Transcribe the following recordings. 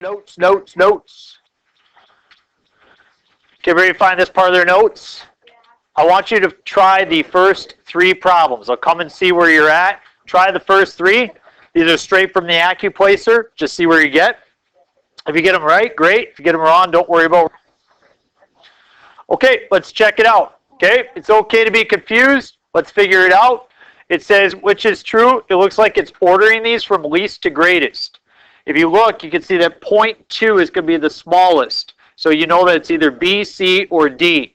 Notes. Get ready to find this part of their notes. I want you to try the first three problems. I'll come and see where you're at. Try the first three. These are straight from the AccuPlacer. Just see where you get. If you get them right, great. If you get them wrong, don't worry about it. Okay, let's check it out. Okay, it's okay to be confused. Let's figure it out. It says which is true. It looks like it's ordering these from least to greatest. If you look, you can see that 0.2 is going to be the smallest. So you know that it's either B, C, or D.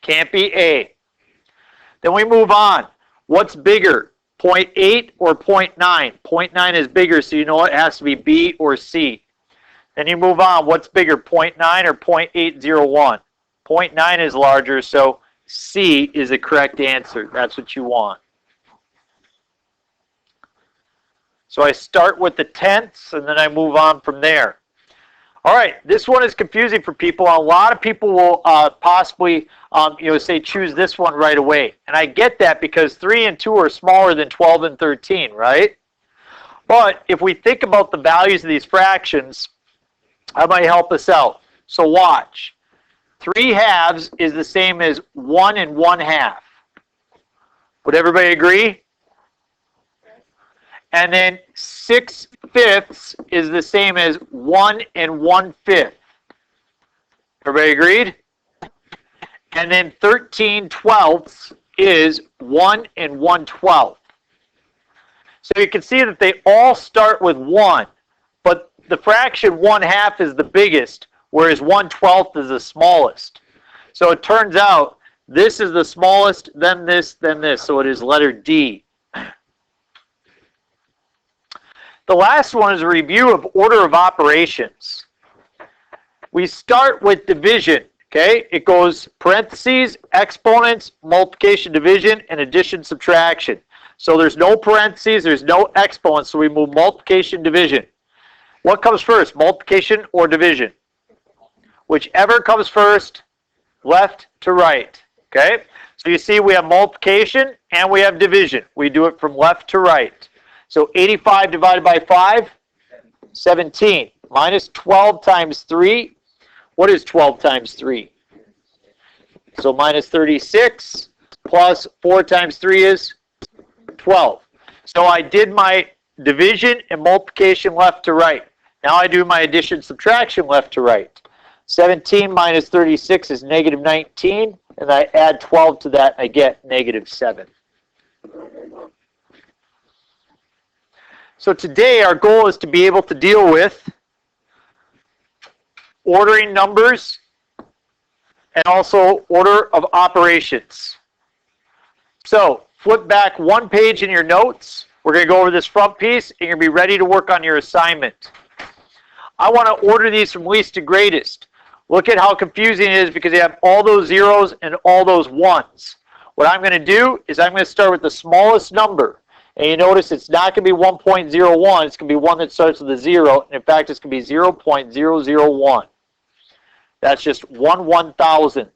Can't be A. Then we move on. What's bigger, 0.8 or 0.9? 0.9 is bigger, so you know it has to be B or C. Then you move on. What's bigger, 0.9 or 0.801? 0.9 is larger, so C is the correct answer. That's what you want. So I start with the tenths, and then I move on from there. All right, this one is confusing for people. A lot of people will possibly, say choose this one right away. And I get that because 3 and 2 are smaller than 12 and 13, right? But if we think about the values of these fractions, that might help us out. So watch. 3 halves is the same as 1 1/2. Would everybody agree? And then 6/5 is the same as 1 1/5. Everybody agreed? And then 13/12 is 1 1/12. So you can see that they all start with 1, but the fraction 1/2 is the biggest, whereas 1/12 is the smallest. So it turns out this is the smallest, then this, then this. So it is letter D. The last one is a review of order of operations. We start with division, okay? It goes parentheses, exponents, multiplication, division, and addition, subtraction. So there's no parentheses, there's no exponents, so we move multiplication, division. What comes first, multiplication or division? Whichever comes first, left to right, okay? So you see we have multiplication and we have division. We do it from left to right. So 85 divided by 5, 17. Minus 12 times 3. What is 12 times 3? So minus 36 plus 4 times 3 is 12. So I did my division and multiplication left to right. Now I do my addition subtraction left to right. 17 minus 36 is negative 19. And I add 12 to that, I get negative 7. So today our goal is to be able to deal with ordering numbers and also order of operations. So flip back one page in your notes. We're going to go over this front piece and you're going to be ready to work on your assignment. I want to order these from least to greatest. Look at how confusing it is because you have all those zeros and all those ones. What I'm going to do is I'm going to start with the smallest number. And you notice it's not going to be 1.01. It's going to be one that starts with a 0. And in fact, it's going to be 0.001. That's just 1/1000th.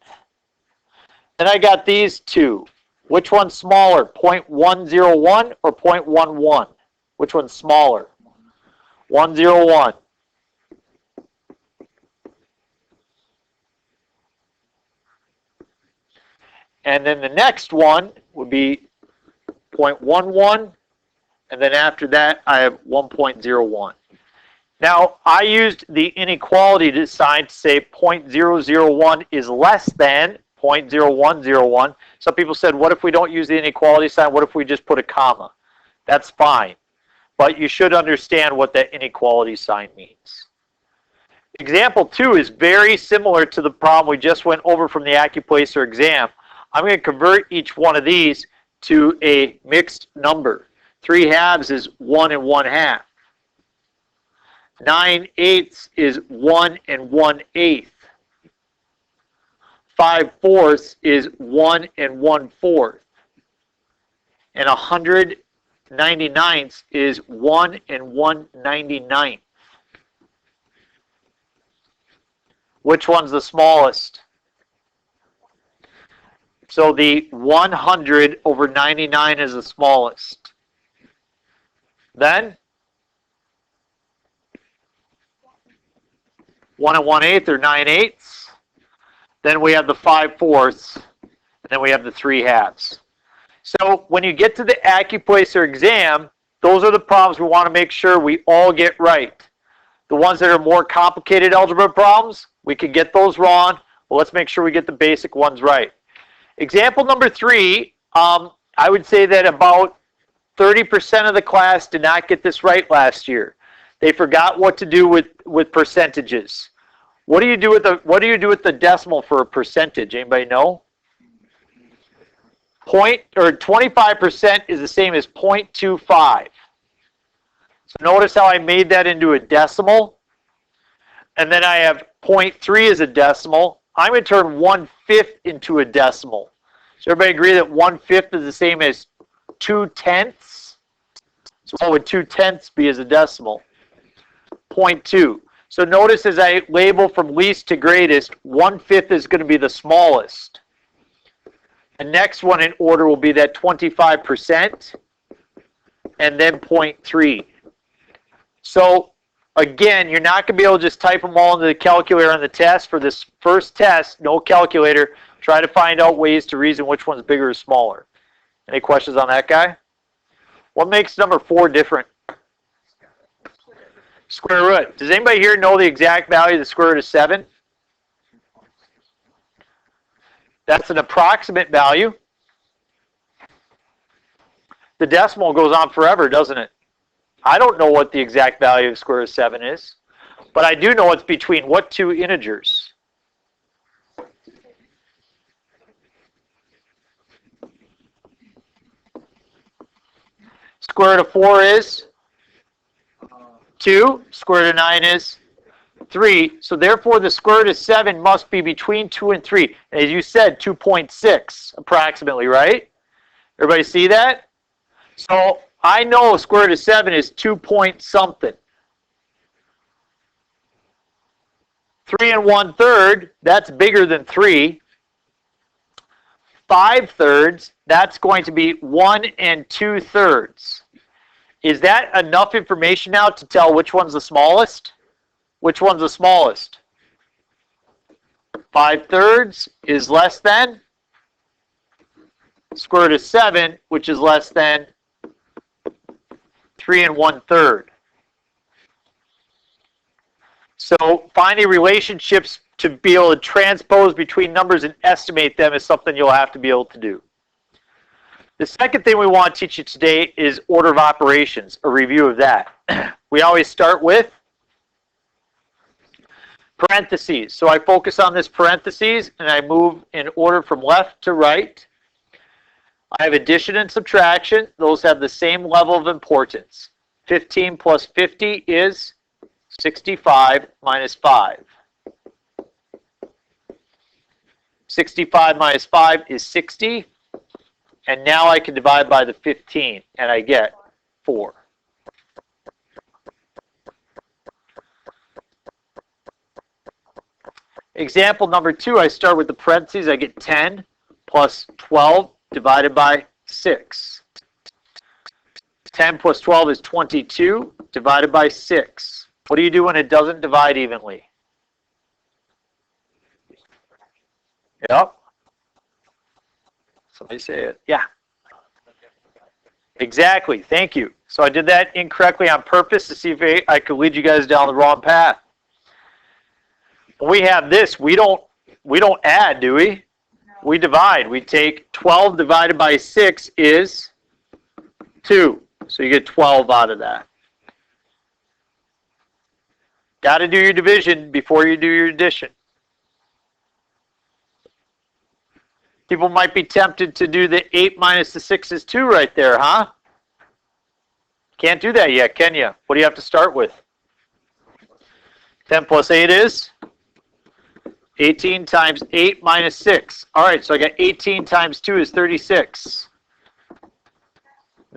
Then I got these two. Which one's smaller, 0.101 or 0.11? Which one's smaller? 101. And then the next one would be 0.11, and then after that I have 1.01. Now I used the inequality sign to say 0.001 is less than 0.0101. Some people said, what if we don't use the inequality sign? What if we just put a comma? That's fine, but you should understand what that inequality sign means. Example 2 is very similar to the problem we just went over from the AccuPlacer exam. I'm going to convert each one of these to a mixed number. 3 halves is 1 1/2. 9/8 is 1 1/8. 5/4 is 1 1/4. And 199 is 1 199. Which one's the smallest? So the 100 over 99 is the smallest. Then 1 1/8 or 9/8. Then we have the 5/4, and then we have the 3/2. So when you get to the AccuPlacer exam, those are the problems we want to make sure we all get right. The ones that are more complicated algebra problems, we could get those wrong. Well, let's make sure we get the basic ones right. Example number 3, I would say that about 30% of the class did not get this right last year. They forgot what to do with percentages. What do you do with the decimal for a percentage? Anybody know? 25% is the same as 0.25. So notice how I made that into a decimal. And then I have 0.3 as a decimal. I'm going to turn 1/5 into a decimal. So everybody agree that 1/5 is the same as 2/10? So what would 2/10 be as a decimal? 0.2. So notice as I label from least to greatest, 1/5 is going to be the smallest. The next one in order will be that 25%, and then 0.3. So again, you're not going to be able to just type them all into the calculator on the test. For this first test, no calculator. Try to find out ways to reason which one's bigger or smaller. Any questions on that guy? What makes number 4 different? Square root. Does anybody here know the exact value of the square root of 7? That's an approximate value. The decimal goes on forever, doesn't it? I don't know what the exact value of the square root of 7 is, but I do know it's between what 2 integers? Square root of 4 is 2. Square root of 9 is 3. So therefore, the square root of 7 must be between 2 and 3. And as you said, 2.6 approximately, right? Everybody see that? So I know square root of 7 is 2 point something. 3 1/3, that's bigger than 3. 5/3, that's going to be 1 2/3. Is that enough information now to tell which one's the smallest? Which one's the smallest? 5/3 is less than square root of 7, which is less than 3 1/3. So finding relationships to be able to transpose between numbers and estimate them is something you'll have to be able to do. The second thing we want to teach you today is order of operations, a review of that. We always start with parentheses. So I focus on this parentheses and I move in order from left to right. I have addition and subtraction. Those have the same level of importance. 15 plus 50 is 65 minus 5. 65 minus 5 is 60. And now I can divide by the 15, and I get 4. Example number 2, I start with the parentheses. I get 10 plus 12 divided by 6. 10 plus 12 is 22 divided by 6. What do you do when it doesn't divide evenly? Yep. Somebody say it. Yeah. Exactly. Thank you. So I did that incorrectly on purpose to see if I could lead you guys down the wrong path. When we have this, we don't add, do we? We divide. We take 12 divided by 6 is 2. So you get 12 out of that. Got to do your division before you do your addition. People might be tempted to do the 8 minus the 6 is 2 right there, huh? Can't do that yet, can you? What do you have to start with? 10 plus 8 is? 18 times 8 minus 6. All right, so I got 18 times 2 is 36.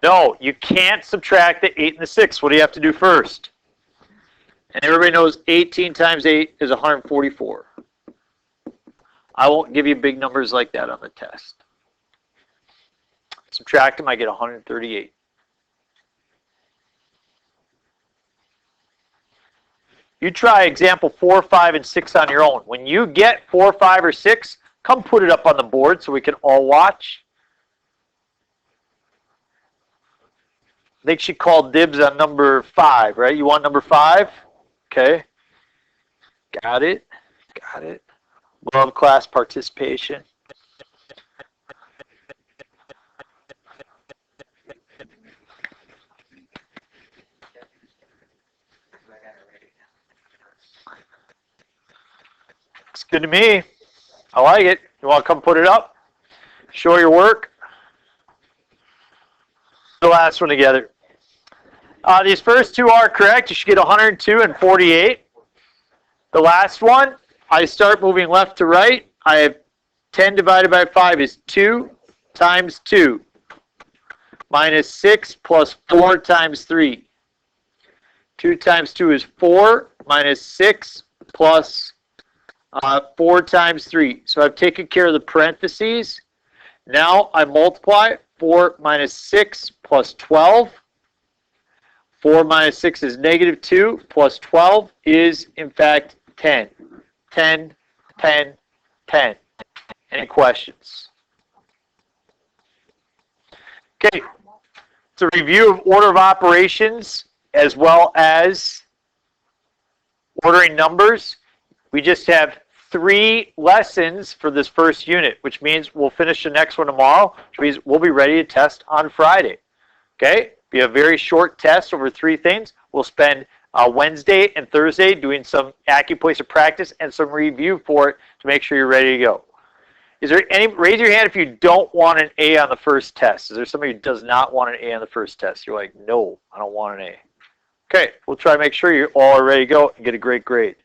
No, you can't subtract the 8 and the 6. What do you have to do first? And everybody knows 18 times 8 is 144. I won't give you big numbers like that on the test. Subtract them, I get 138. You try example 4, 5, and 6 on your own. When you get 4, 5, or 6, come put it up on the board so we can all watch. I think she called dibs on number 5, right? You want number 5? Okay. Got it. Got it. Love class participation. Looks good to me. I like it. You want to come put it up? Show your work. The last one together. These first two are correct. You should get 102 and 48. The last one, I start moving left to right. I have 10 divided by 5 is 2 times 2 minus 6 plus 4 times 3. 2 times 2 is 4 minus 6 plus 4 times 3. So I've taken care of the parentheses. Now I multiply 4 minus 6 plus 12. 4 minus 6 is negative 2 plus 12 is, in fact, 10. 10, 10, 10. Any questions? Okay. It's a review of order of operations as well as ordering numbers. We just have 3 lessons for this first unit, which means we'll finish the next one tomorrow, which means we'll be ready to test on Friday. Okay? Be a very short test over 3 things. We'll spend Wednesday and Thursday doing some acupuncture practice and some review for it to make sure you're ready to go. Is there any, raise your hand if you don't want an A on the first test. Is there somebody who does not want an A on the first test? You're like, no, I don't want an A. Okay, we'll try to make sure you all are ready to go and get a great grade.